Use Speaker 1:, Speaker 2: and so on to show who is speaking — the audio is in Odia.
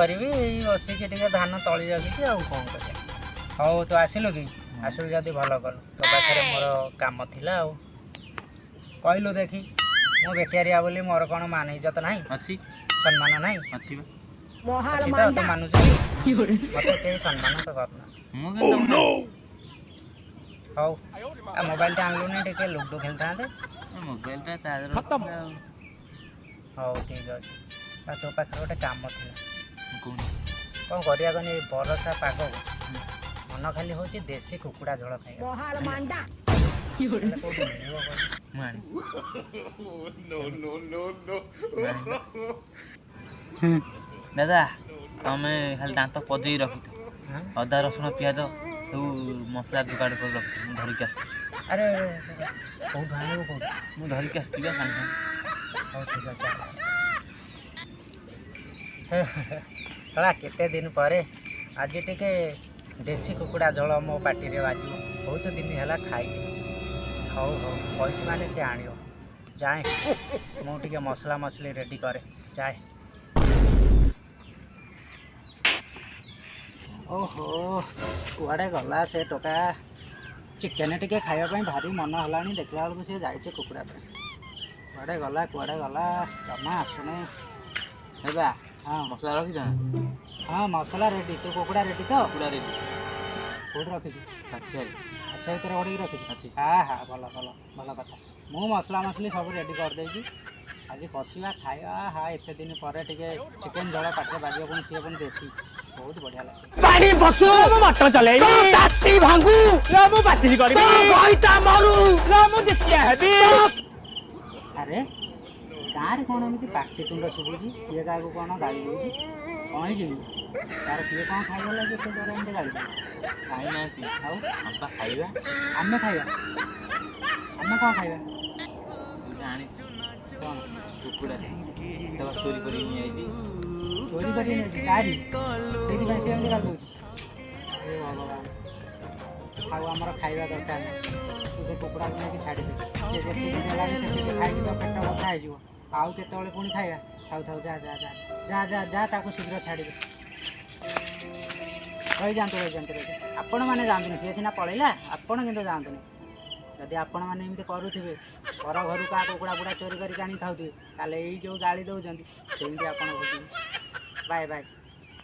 Speaker 1: କରିବି ବସିକି ଟିକେ ଧାନ ତଳି ଜଗିଛି ଆଉ କ'ଣ କରିବା। ହଉ ତୁ ଆସିଲୁ କି ଆସିଲୁ ଯଦି ଭଲ କଲୁ ତୋ ପାଖରେ ମୋର କାମ ଥିଲା ଆଉ କହିଲୁ ଦେଖି ମୁଁ ବେକାରିଆ ବୋଲି ମୋର କ'ଣ ମାନ ଇଜ୍ଜତ ନାହିଁ
Speaker 2: ଅଛି
Speaker 1: ସମ୍ମାନ ନାହିଁ
Speaker 2: ଅଛି
Speaker 1: ଅଛି ତ ତୁ ମାନୁଛୁ ମତେ କେହି ସମ୍ମାନ ତ କରୁନା। ହଉ ମୋବାଇଲଟା ଆଣିଲୁନି ଟିକେ ଲୁଡୁ ଖେଳିଥାନ୍ତେ।
Speaker 2: ମୋବାଇଲଟା ଚାର୍ଜ
Speaker 1: ହଉ ଠିକ୍ ଅଛି ଆଉ ତୋ ପାଖରେ ଗୋଟେ କାମ ଥିଲା। କ'ଣ କରିବା କନି ଏଇ ବରଷା ପାଗକୁ ମନ ଖାଲି ହେଉଛି ଦେଶୀ କୁକୁଡ଼ା ଝୋଳ ଖାଇବା। କୋଉଠି ମିଳିବ
Speaker 2: ଦାଦା ତମେ ଖାଲି ଦାନ୍ତ ପଜେଇ ରଖିଥ ଅଦା ରସୁଣ ପିଆଜ ସବୁ ମସଲା ଯୋଗାଡ଼ କରି ରଖିଥ ମୁଁ ଧରିକି ଆସୁଛି।
Speaker 1: ଆରେ କୋଉଠୁ ଆଣିବୁ କୋଉଠୁ
Speaker 2: ମୁଁ ଧରିକି ଆସୁଛି ବା ସାଙ୍ଗେ ସାଙ୍ଗେ।
Speaker 1: ହଉ ଠିକ୍ ଅଛି ଶଳା କେତେ ଦିନ ପରେ ଆଜି ଟିକେ ଦେଶୀ କୁକୁଡ଼ା ଝୋଳ ମୋ ପାଟିରେ ବାଜିବ ବହୁତ ଦିନ ହେଲା ଖାଇନି। ହଉ ହଉ କହିଛି ମାନେ ସେ ଆଣିବ ଯାଏ ମୁଁ ଟିକେ ମସଲା ମସଲି ରେଡ଼ି କରେ ଯାଏ। ଓହୋ କୁଆଡ଼େ ଗଲା ସେ ଟୋକା ଚିକେନ୍ ଟିକେ ଖାଇବା ପାଇଁ ଭାରି ମନ ହେଲାଣି ଦେଖିଲା ବେଳକୁ ସେ ଯାଇଛି କୁକୁଡ଼ା ପାଇଁ। କୁଆଡ଼େ ଗଲା ଜମା ଆସୁନି।
Speaker 2: ଦାଦା
Speaker 1: ହଁ
Speaker 2: ମସଲା ରଖିଛ ନା?
Speaker 1: ହଁ ମସଲା ରେଡ଼ି ତୁ କୁକୁଡ଼ା ରେଡ଼ି ତ?
Speaker 2: କୁକୁଡ଼ା ରେଡ଼ି
Speaker 1: କେଉଁଠି ରଖିଛୁ?
Speaker 2: ସାଥିଆରେ
Speaker 1: ଆଚ୍ଛା ଭିତରେ ଓଡ଼ିକି ରଖିଛୁ
Speaker 2: ଅଛି।
Speaker 1: ଭଲ କଥା। ମୁଁ ମସଲା ମସଲି ସବୁ ରେଡ଼ି କରିଦେଇଛି ଆଜି କଷିବା ଖାଇବା ଏତେ ଦିନ ପରେ ଟିକେ ଚିକେନ୍ ଝୋଳ ପାଟିରେ ବାଜିବ ପୁଣି ସିଏ ପୁଣି ଦେଶୀ ବହୁତ ବଢ଼ିଆ ଲାଗେ।
Speaker 3: ବାଡ଼ି ପଶୁ ମୁଁ ମଟ ଚଲେଇବି ତାତି ଭାଙ୍ଗୁ ମୁଁ ବାତିଲ କରିବି ବଇତା ମରୁ ମୁଁ ଦ୍ୱିତୀୟ ହେବି।
Speaker 1: ଆରେ ଗାଁରେ କ'ଣ ଏମିତି ପାଟିତୁଣ୍ଡ ଶୁଭୁଛି କିଏ କାହାକୁ କ'ଣ ଗାଳି ଦେଉଛି କ'ଣ ହେଇଛି ତାର କିଏ କ'ଣ ଖାଇବା ଲାଗି ଏତେ ଜୋର ଏମିତି ଗାଳି ଦେଉଛି?
Speaker 2: ଖାଇନାହାନ୍ତି
Speaker 1: ଆଉ
Speaker 2: ବାପା ଖାଇବା
Speaker 1: ଆମେ କ'ଣ ଖାଇବା?
Speaker 2: ଆଣିଛୁ
Speaker 1: କ'ଣ
Speaker 2: କୁକୁଡ଼ା ତାକୁ ଚୋରି କରିକି ନେଇଯାଇଛି।
Speaker 1: ଚୋରି କରି ନେଇଛି ତାରି ସେଇଥିପାଇଁ ସେ ଏମିତି ଗାଳି ଦେଉଛି। ହେ ଭଗବାନ ଆଉ ଆମର ଖାଇବା ଦରକାର ନାହିଁ ତୁ ସେ କୁକୁଡ଼ାକୁ ନେଇକି ଛାଡ଼ିଦେ ସେ ଯେତିକି ଦେଲାଣି ସେତିକି ଖାଇକି ତ ପେଟ ବଥା ହେଇଯିବ ଆଉ କେତେବେଳେ ପୁଣି ଖାଇବା। ଥାଉ ଯା ତାକୁ ଶୀଘ୍ର ଛାଡ଼ିଦେ। ରହିଯାଆନ୍ତୁ ଆପଣମାନେ ଯାଆନ୍ତୁନି ସିଏ ସିନା ପଳେଇଲା ଆପଣ କିନ୍ତୁ ଯାଆନ୍ତୁନି। ଯଦି ଆପଣମାନେ ଏମିତି କରୁଥିବେ ପର ଘରୁ କାହା କୁକୁଡ଼ା ଚୋରି କରିକି ଆଣି ଖାଉଥିବେ ତାହେଲେ ଏଇ ଯେଉଁ ଗାଳି ଦେଉଛନ୍ତି ସେମିତି ଆପଣ ବୁଝିବେ। ବାଏ।